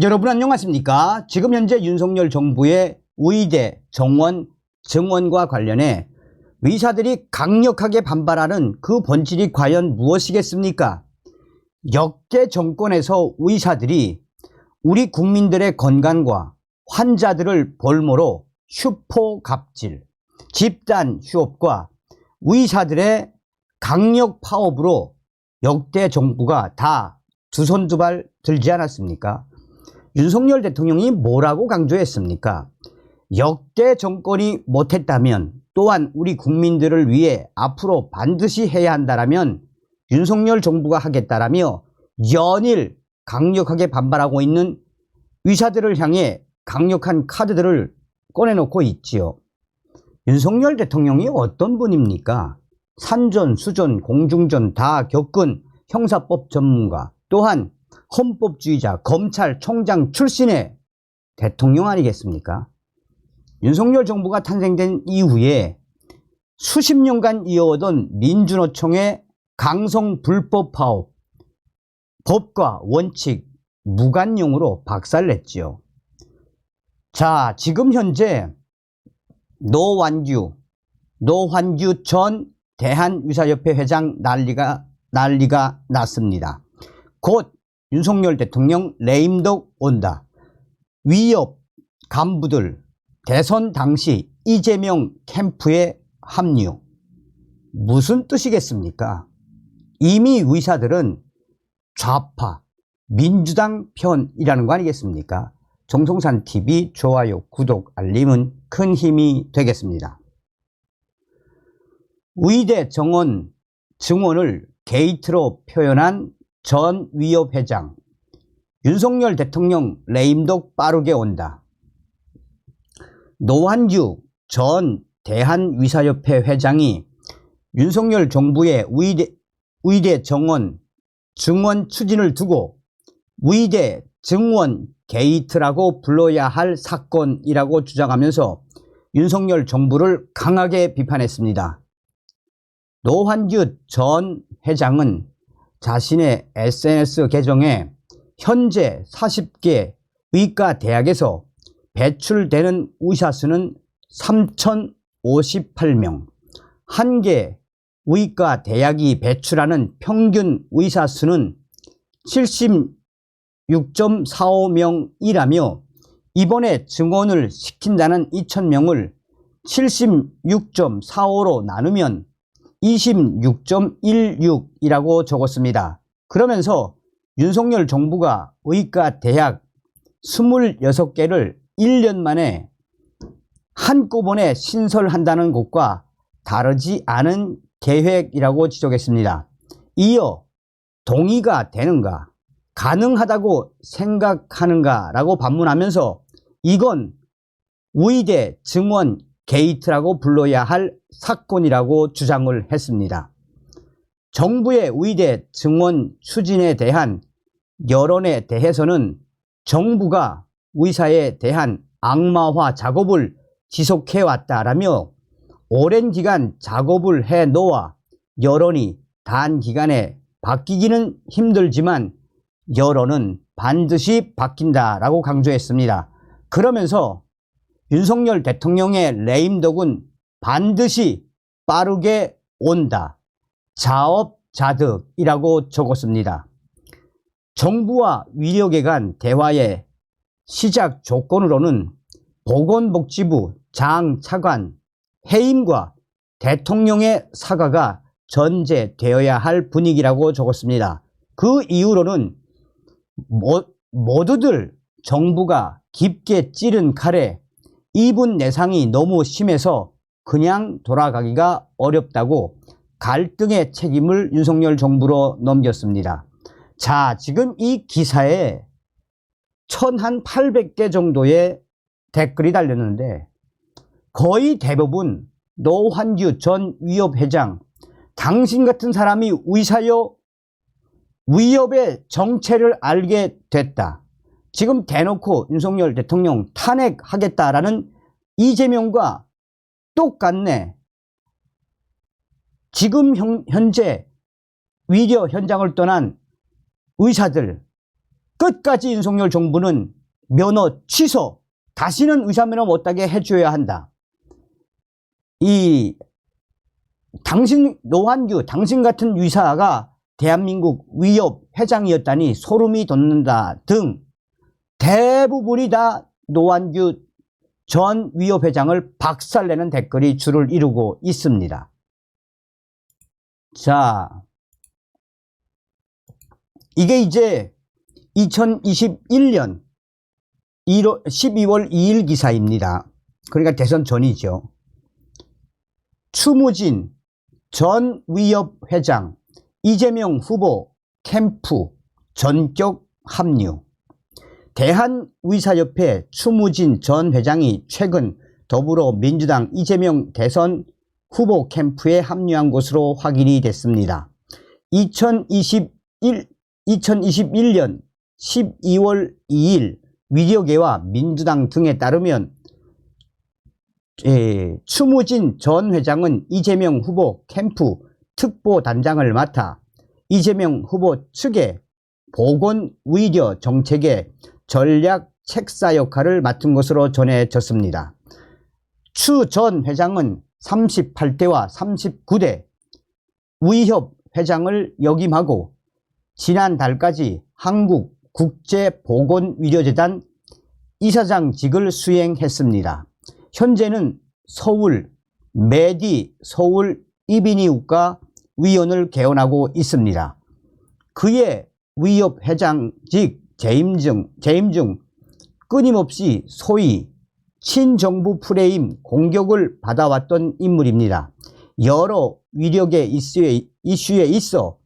여러분 안녕하십니까? 지금 현재 윤석열 정부의 의대, 정원, 증원과 관련해 의사들이 강력하게 반발하는 그 본질이 과연 무엇이겠습니까? 역대 정권에서 의사들이 우리 국민들의 건강과 환자들을 볼모로 슈퍼 갑질, 집단 휴업과 의사들의 강력 파업으로 역대 정부가 다 두 손 두 발 들지 않았습니까? 윤석열 대통령이 뭐라고 강조했습니까? 역대 정권이 못했다면, 또한 우리 국민들을 위해 앞으로 반드시 해야 한다라면 윤석열 정부가 하겠다라며 연일 강력하게 반발하고 있는 의사들을 향해 강력한 카드들을 꺼내놓고 있지요. 윤석열 대통령이 어떤 분입니까? 산전, 수전, 공중전 다 겪은 형사법 전문가, 또한 헌법주의자, 검찰총장 출신의 대통령 아니겠습니까? 윤석열 정부가 탄생된 이후에 수십 년간 이어오던 민주노총의 강성 불법 파업, 법과 원칙 무관용으로 박살냈지요. 자, 지금 현재 노환규 전 대한의사협회 회장 난리가 났습니다. 곧 윤석열 대통령 레임덕 온다. 위협 간부들 대선 당시 이재명 캠프에 합류. 무슨 뜻이겠습니까? 이미 의사들은 좌파 민주당 편이라는 거 아니겠습니까? 정성산TV 좋아요, 구독, 알림은 큰 힘이 되겠습니다. 의대 정원, 증원을 게이트로 표현한 전 위협 회장, 윤석열 대통령 레임덕 빠르게 온다. 노환규 전 대한의사협회 회장이 윤석열 정부의 의대 정원, 증원 추진을 두고 의대 증원 게이트라고 불러야 할 사건이라고 주장하면서 윤석열 정부를 강하게 비판했습니다. 노환규 전 회장은 자신의 SNS 계정에 현재 40개 의과 대학에서 배출되는 의사 수는 3,058명, 한 개 의과 대학이 배출하는 평균 의사 수는 76.45명이라며 이번에 증원을 시킨다는 2,000명을 76.45로 나누면 26.16이라고 적었습니다. 그러면서 윤석열 정부가 의과 대학 26개를 1년 만에 한꺼번에 신설한다는 것과 다르지 않은 계획이라고 지적했습니다. 이어 동의가 되는가, 가능하다고 생각하는가 라고 반문하면서 이건 의대 증원 게이트라고 불러야 할 사건이라고 주장을 했습니다. 정부의 의대 증원 추진에 대한 여론에 대해서는 정부가 의사에 대한 악마화 작업을 지속해왔다라며 오랜 기간 작업을 해놓아 여론이 단기간에 바뀌기는 힘들지만 여론은 반드시 바뀐다라고 강조했습니다. 그러면서 윤석열 대통령의 레임덕은 반드시 빠르게 온다. 자업자득이라고 적었습니다. 정부와 의료계 간 대화의 시작 조건으로는 보건복지부 장차관 해임과 대통령의 사과가 전제되어야 할 분위기라고 적었습니다. 그 이후로는 모두들 정부가 깊게 찌른 칼에 이분 내상이 너무 심해서 그냥 돌아가기가 어렵다고 갈등의 책임을 윤석열 정부로 넘겼습니다. 자, 지금 이 기사에 1,800개 정도의 댓글이 달렸는데 거의 대부분 노환규 전 위협 회장, 당신 같은 사람이 의사여, 위협의 정체를 알게 됐다. 지금 대놓고 윤석열 대통령 탄핵하겠다라는 이재명과 똑같네. 지금 현재 위려 현장을 떠난 의사들 끝까지 윤석열 정부는 면허 취소, 다시는 의사면허 못 따게 해줘야 한다. 노환규, 당신 같은 의사가 대한민국 위협 회장이었다니 소름이 돋는다 등 대부분이 다 노환규 전 위협 회장을 박살내는 댓글이 줄을 이루고 있습니다. 자, 이게 이제 2021년 12월 2일 기사입니다. 그러니까 대선 전이죠. 추무진 전 위협 회장 이재명 후보 캠프 전격 합류. 대한의사협회 추무진 전 회장이 최근 더불어민주당 이재명 대선 후보 캠프에 합류한 것으로 확인이 됐습니다. 2021년 12월 2일 위력계와 민주당 등에 따르면 추무진 전 회장은 이재명 후보 캠프 특보단장을 맡아 이재명 후보 측의 보건의료 정책의 전략 책사 역할을 맡은 것으로 전해졌습니다. 추 전 회장은 38대와 39대 위협 회장을 역임하고 지난달까지 한국국제보건의료재단 이사장직을 수행했습니다. 현재는 서울 메디 서울 이비인후과 위원을 개원하고 있습니다. 그의 위협 회장직 재임 중 끊임없이 소위 친정부 프레임 공격을 받아왔던 인물입니다. 여러 위력의 이슈에 있어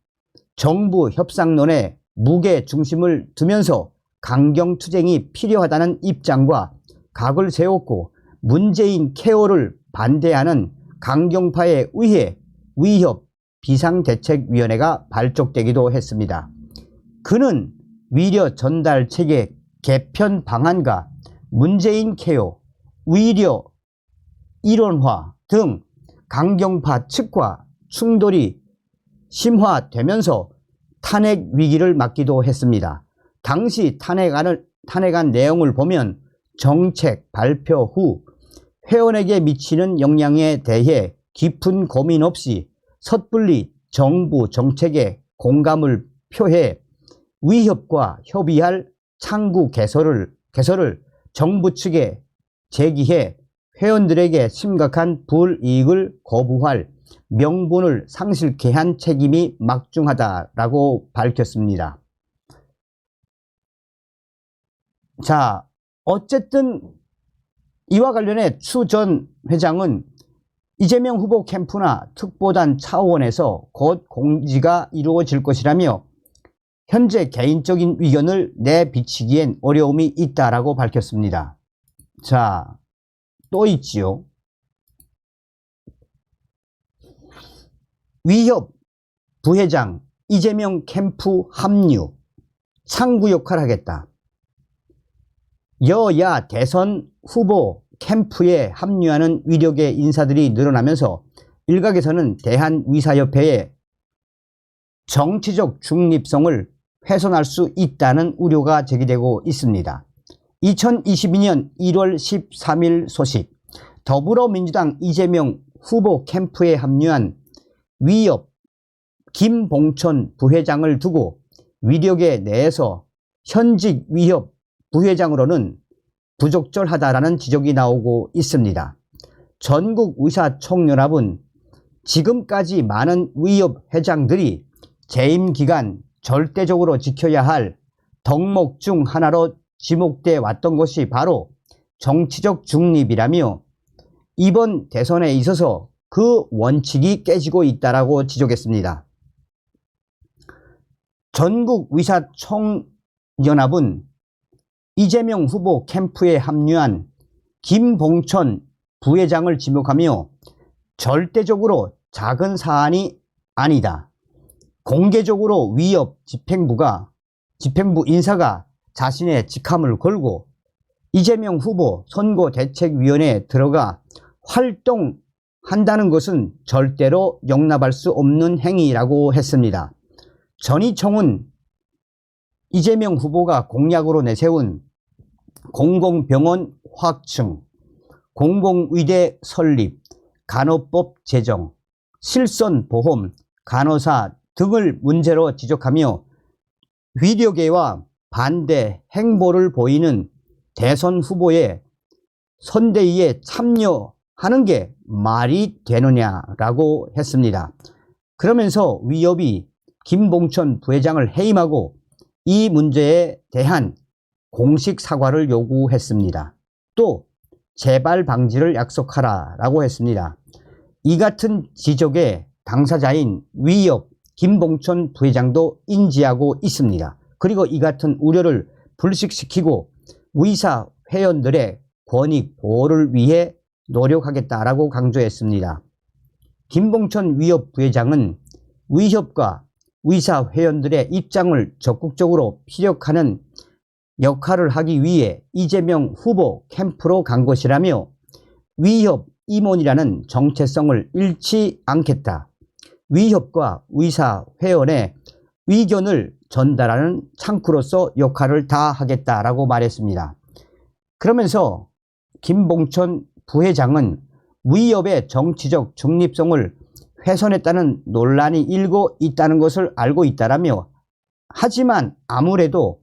정부 협상론에 무게 중심을 두면서 강경투쟁이 필요하다는 입장과 각을 세웠고 문재인 케어를 반대하는 강경파에 의해 위협 비상대책위원회가 발족되기도 했습니다. 그는 위려 전달 체계 개편 방안과 문재인 케어, 위려 일원화 등 강경파 측과 충돌이 심화되면서 탄핵 위기를 맞기도 했습니다. 당시 탄핵안 내용을 보면 정책 발표 후 회원에게 미치는 영향에 대해 깊은 고민 없이 섣불리 정부 정책에 공감을 표해 위협과 협의할 창구 개설을 정부 측에 제기해 회원들에게 심각한 불이익을 거부할 명분을 상실케 한 책임이 막중하다라고 밝혔습니다. 자, 어쨌든 이와 관련해 추 전 회장은 이재명 후보 캠프나 특보단 차원에서 곧 공지가 이루어질 것이라며 현재 개인적인 의견을 내비치기엔 어려움이 있다라고 밝혔습니다. 자, 또 있지요. 위협 부회장 이재명 캠프 합류 창구 역할 하겠다. 여야 대선 후보 캠프에 합류하는 위력의 인사들이 늘어나면서 일각에서는 대한의사협회의 정치적 중립성을 훼손할 수 있다는 우려가 제기되고 있습니다. 2022년 1월 13일 소식, 더불어민주당 이재명 후보 캠프에 합류한 위협 김봉천 부회장을 두고 위력계 내에서 현직 위협 부회장으로는 부적절하다라는 지적이 나오고 있습니다. 전국의사총연합은 지금까지 많은 위협 회장들이 재임 기간 절대적으로 지켜야 할 덕목 중 하나로 지목돼 왔던 것이 바로 정치적 중립이라며 이번 대선에 있어서 그 원칙이 깨지고 있다라고 지적했습니다. 전국의사총연합은 이재명 후보 캠프에 합류한 김봉천 부회장을 지목하며 절대적으로 작은 사안이 아니다. 공개적으로 위협 집행부 인사가 자신의 직함을 걸고 이재명 후보 선거대책위원회에 들어가 활동한다는 것은 절대로 용납할 수 없는 행위라고 했습니다. 전희총은 이재명 후보가 공약으로 내세운 공공병원 확충, 공공의대 설립, 간호법 제정, 실손보험, 간호사 등을 문제로 지적하며 위력계와 반대 행보를 보이는 대선 후보의 선대위에 참여하는 게 말이 되느냐라고 했습니다. 그러면서 위협이 김봉천 부회장을 해임하고 이 문제에 대한 공식 사과를 요구했습니다. 또 재발 방지를 약속하라라고 했습니다. 이 같은 지적에 당사자인 위협 김봉천 부회장도 인지하고 있습니다. 그리고 이 같은 우려를 불식시키고 의사 회원들의 권익 보호를 위해 노력하겠다라고 강조했습니다. 김봉천 위협 부회장은 위협과 의사 회원들의 입장을 적극적으로 피력하는 역할을 하기 위해 이재명 후보 캠프로 간 것이라며 위협 임원이라는 정체성을 잃지 않겠다. 위협과 의사 회원의 의견을 전달하는 창구로서 역할을 다하겠다라고 말했습니다. 그러면서 김봉천 부회장은 위협의 정치적 중립성을 훼손했다는 논란이 일고 있다는 것을 알고 있다라며 하지만 아무래도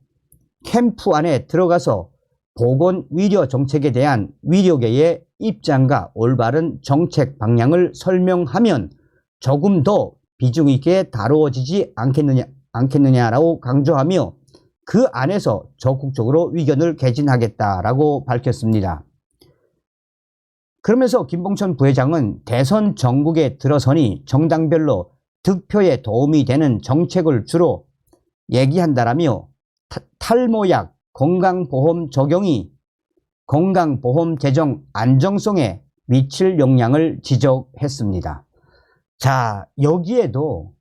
캠프 안에 들어가서 보건의료 정책에 대한 위력계의 입장과 올바른 정책 방향을 설명하면 조금 더 비중 있게 다루어지지 않겠느냐라고 강조하며 그 안에서 적극적으로 의견을 개진하겠다라고 밝혔습니다. 그러면서 김봉천 부회장은 대선 전국에 들어서니 정당별로 득표에 도움이 되는 정책을 주로 얘기한다라며 탈모약 건강보험 적용이 건강보험 재정 안정성에 미칠 영향을 지적했습니다. 자, 여기에도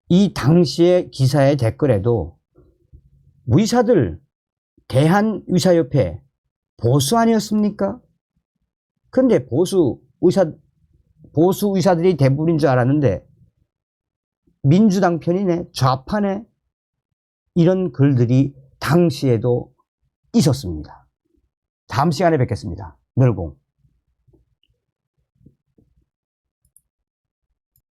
이 당시의 기사의 댓글에도 의사들 대한의사협회 보수 아니었습니까? 그런데 보수 의사들이 대부분인 줄 알았는데 민주당 편이네, 좌파네, 이런 글들이 당시에도 있었습니다. 다음 시간에 뵙겠습니다. 멸공.